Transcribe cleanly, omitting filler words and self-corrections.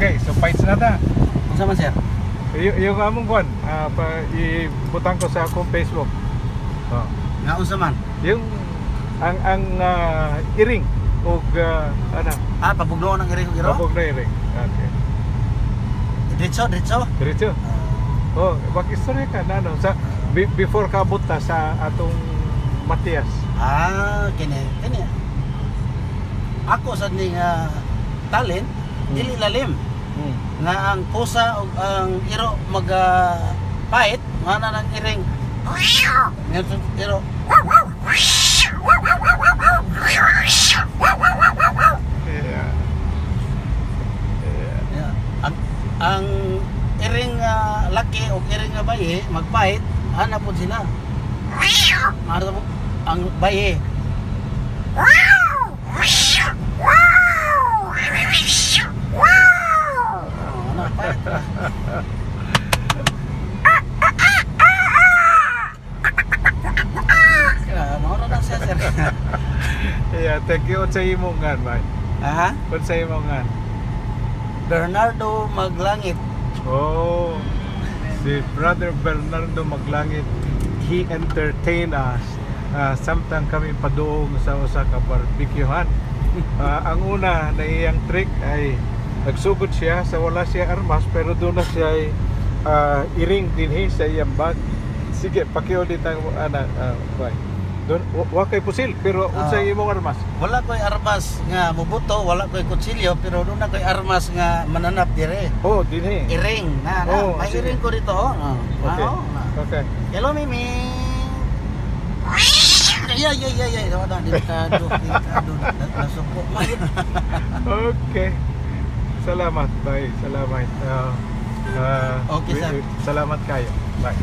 Okay, so fights na ta. Unsa man sir? Yung among kwan, ibutang ko sa akong Facebook. Oh. Nga unsa man? Yung ang iring o ano, Pabugnoon ng iro. babog na iring. Okay. Diretso. Diretso. Oh, mag-istorya ka na ano sa before ka buta sa atong Matias. Kini. Ako sa ning talent dili lalim. Nga ang pusa ug ang iro pait ngana nang iring. Ngayon iro. Yeah. Yeah. Ang iring laki o iring nga baye magpait ana po sila. Mara mo ang baye. Ana pait. Mara na siya sir. Yeah, thank you sa imong ngan, bay. Aha. Kun sa imong ngan. Bernardo Maglangit. Oh, si Brother Bernardo Maglangit, he entertain us. Samtang kami paduong sa usa ka barbecuehan. Ang una na iyang trick ay nagsugod siya sa wala siya armas pero doon na siya ay iring dinhi sa iyang bag. Sige, pakiulit ang bay. Doon wa kay pusil pero unsay imong armas? Wala ko'y armas nga mubuto, wala ko'y kutsilyo, pero doon na ko'y armas nga mananap dire. Oh, dinhi. Iring na. Oh, May sige. iring ko dito. Okay. Okay. Hello, Mimi. Ay. Wala, delikado. Nasuko. Okay. Salamat, bye. Salamat. Okay, sir. Salamat kayo. Bye.